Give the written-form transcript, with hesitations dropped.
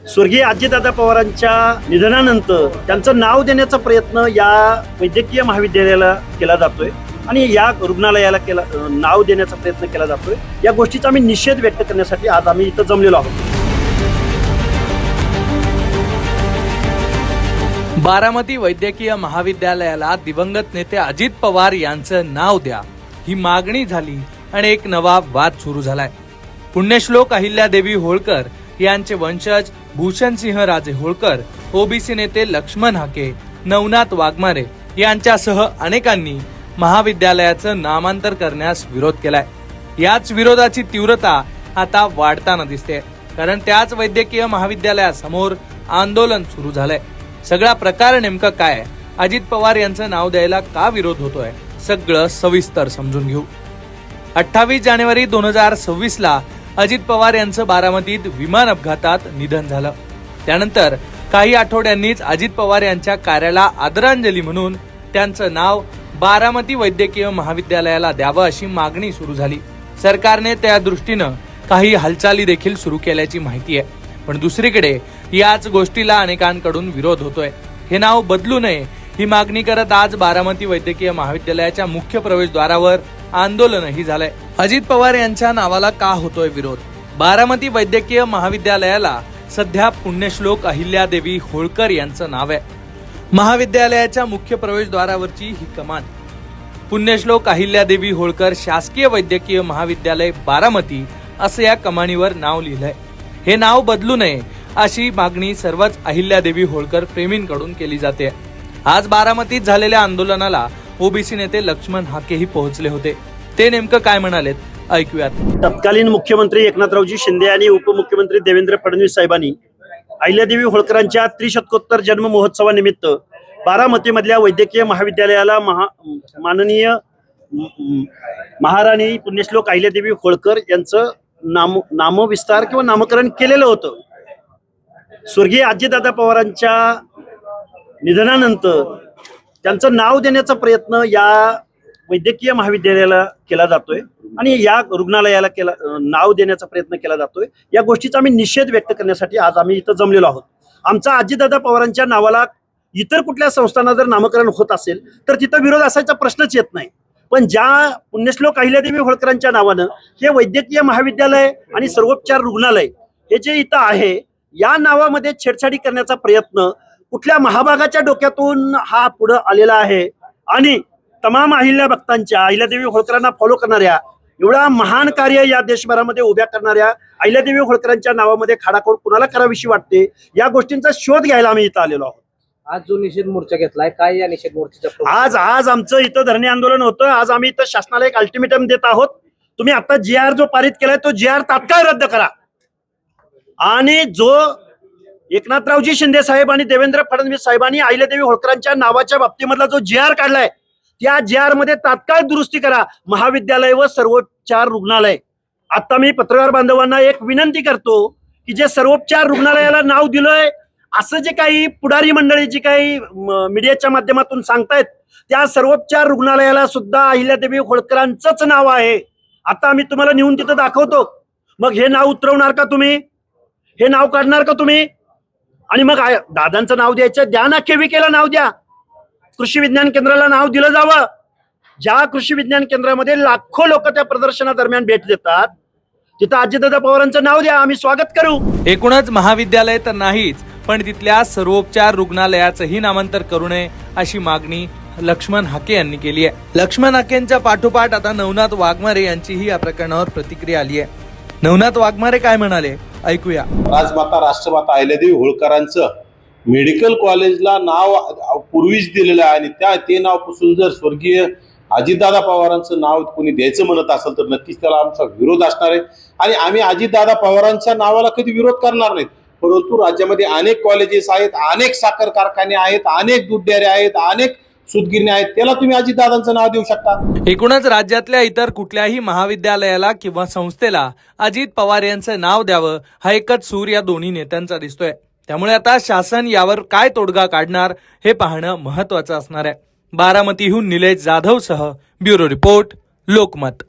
स्वर्गीय अजितदादा पवारांच्या निधनानंतर त्यांचं नाव देण्याचा प्रयत्न या वैद्यकीय महाविद्यालयाला केला जातोय आणि या रुग्णालयाला नाव देण्याचा प्रयत्न केला जातोय। या गोष्टीचा आम्ही निषेध व्यक्त करण्यासाठी आज आम्ही इथं जमलेलो आहोत। बारामती वैद्यकीय महाविद्यालयाला दिवंगत नेते अजित पवार यांचं नाव द्या ही मागणी झाली आणि एक नवा वाद सुरू झालाय। पुण्यश्लोक अहिल्यादेवी होळकर यांचे वंशज भूषणसिंह राजे होळकर, ओबीसी नेते लक्ष्मण हाके, नवनाथ वाघमारे यांच्यासह अनेकांनी महाविद्यालयाचं नामांतर करण्यास विरोध केलाय। याच विरोधाची तीव्रता आता वाढताना दिसते, कारण त्याच वैद्यकीय महाविद्यालयासमोर आंदोलन सुरू झालंय। सगळा प्रकार नेमका काय, अजित पवार यांचं नाव द्यायला का विरोध होतोय, सगळं सविस्तर समजून घेऊ। 28 जानेवारी 2026 ला अजित पवार यांचं बारामतीत विमान अपघातात निधन झालं। त्यानंतर काही आठवड्यांनीच अजित पवार यांच्या कार्याला आदरांजली म्हणून त्यांचं नाव बारामती वैद्यकीय महाविद्यालयाला द्यावं अशी मागणी सुरू झाली। सरकारने त्या दृष्टीनं काही हालचाली देखील सुरू केल्याची माहिती आहे, पण दुसरीकडे याच गोष्टीला अनेकांकडून विरोध होतोय। हे नाव बदलू नये ही मागणी करत आज बारामती वैद्यकीय महाविद्यालयाच्या मुख्य प्रवेशद्वारावर आंदोलनही झालंय। अजित पवार यांच्या नावाला का होतोय विरोध? बारामती वैद्यकीय महाविद्यालयाला सध्या पुण्यश्लोक अहिल्यादेवी होळकर यांचं नाव आहे। महाविद्यालयाच्या मुख्य प्रवेशद्वारावरची ही कमान पुण्यश्लोक अहिल्यादेवी होळकर शासकीय वैद्यकीय महाविद्यालय बारामती असं या कमानीवर नाव लिहिलंय। हे नाव बदलू नये अशी मागणी सर्वच अहिल्यादेवी होळकर प्रेमींकडून केली जाते। आज बारामतीत झालेल्या आंदोलनाला ओबीसी नेते लक्ष्मण हाकेही पोहोचले होते। ते नेमकं काय म्हणालेत ऐकूयात। तत्कालीन मुख्यमंत्री एकनाथरावजी शिंदे आणि उपमुख्यमंत्री देवेंद्र फडणवीस साहेबांनी अहिल्यादेवी होळकरांच्या त्रिशतकोत्तर जन्म महोत्सवानिमित्त बारामतीमधल्या वैद्यकीय महाविद्यालयाला माननीय महाराणी पुण्यश्लोक अहिल्यादेवी होळकर यांचं नामविस्तार किंवा नामकरण केलेलं होतं। स्वर्गीय अजितदादा पवारांच्या निधनानंतर त्यांचं नाव देण्याचा प्रयत्न या वैद्यकीय महाविद्यालयाला केला जातोय आणि या रुग्णालयाला नाव देण्याचा प्रयत्न केला जातोय। या गोष्टीचा आम्ही निषेध व्यक्त करण्यासाठी आज आम्ही इथं जमलेलो आहोत। आमचा अजितदादा पवारांच्या नावाला इतर कुठल्या संस्थांना जर नामकरण होत असेल तर तिथं विरोध असायचा प्रश्नच येत नाही, पण ज्या पुण्यश्लोक अहिल्यादेवी होळकरांच्या नावानं हे वैद्यकीय महाविद्यालय आणि सर्वोपचार रुग्णालय हे जे इथं आहे, या नावामध्ये छेडछाडी करण्याचा प्रयत्न कुठल्या महाभागाच्या डोक्यातून हा पुढे आलेला आहे आणि तमाम अहिल्या भक्तांच्या, अहिल्यादेवी होळकरांना फॉलो करणाऱ्या, एवढा महान कार्य या देशभरामध्ये उभ्या करणाऱ्या अहिल्यादेवी होळकरांच्या नावामध्ये खाडाखोड कुणाला करावीशी वाटते, या गोष्टींचा शोध घ्यायला आम्ही इथं आलेलो आहोत। आज जो निषेध मोर्चा घेतलाय, काय या निषेध मोर्चाच्या आज आमचं इथं धरणे आंदोलन होतं। आज आम्ही इथं शासनाला एक अल्टिमेटम देत आहोत, तुम्ही आता GR जो पारित केलाय तो GR तात्काळ रद्द करा आणि जो एकनाथरावजी शिंदे साहेब आणि देवेंद्र फडणवीस साहेबांनी अहिल्यादेवी होळकरांच्या नावाच्या बाबतीमधला जो GR काढलाय त्या GR मध्ये तात्काळ दुरुस्ती करा। महाविद्यालय व सर्वोपचार रुग्णालय, आता मी पत्रकार बांधवांना एक विनंती करतो की जे सर्वोपचार रुग्णालयाला नाव दिलंय असं जे काही पुढारी मंडळी जी काही मीडियाच्या माध्यमातून सांगतायत, त्या सर्वोपचार रुग्णालयाला सुद्धा अहिल्यादेवी होळकरांचंच नाव आहे। आता आम्ही तुम्हाला नेऊन तिथं दाखवतो, मग हे नाव उतरवणार का तुम्ही? हे नाव काढणार का तुम्ही? आणि मग दादांचं नाव द्यायचं, द्या ना, केविकेला नाव द्या, कृषी विज्ञान केंद्राला नाव दिलं जावं। ज्या कृषी विज्ञान केंद्रामध्ये लाखो लोक त्या प्रदर्शनादरम्यान भेट देतात, तिथं अजितदादा पवारांचं नाव द्या, आम्ही स्वागत करू। एकूणच महाविद्यालय तर नाहीच, पण तिथल्या सर्वोपचार रुग्णालयाचंही नामांतर करू नये अशी मागणी लक्ष्मण हाके यांनी केली आहे। लक्ष्मण हाकेंच्या पाठोपाठ आता नवनाथ वाघमारे यांचीही या प्रकरणावर प्रतिक्रिया आली आहे। नवनाथ वाघमारे काय म्हणाले ऐकूया। राजमाता राष्ट्रमाता अहिल्यादेवी होळकरांचं मेडिकल कॉलेजला नाव पूर्वीच दिलेलं आहे आणि ते नाव पुसून जर स्वर्गीय अजितदादा पवारांचं नाव कोणी द्यायचं म्हणत असेल तर नक्कीच त्याला आमचा विरोध असणार आहे आणि आम्ही अजितदादा पवारांच्या नावाला कधी विरोध करणार नाहीत। परंतु राज्यामध्ये अनेक कॉलेजेस आहेत, अनेक साखर कारखाने आहेत, अनेक दूध डेअरी आहेत, अनेक सूतगिरणी आहेत, त्याला तुम्ही अजितदादांचं नाव देऊ शकता। एकूणच राज्यातल्या इतर कुठल्याही महाविद्यालयाला किंवा संस्थेला अजित पवार यांचं नाव द्यावं हा एकच सूर या दोन्ही नेत्यांचा दिसतोय। त्यामुळे आता शासन यावर काय तोडगा काढणार हे पाहणं महत्वाचं असणार आहे। बारामतीहून निलेश जाधव सह ब्युरो रिपोर्ट, लोकमत।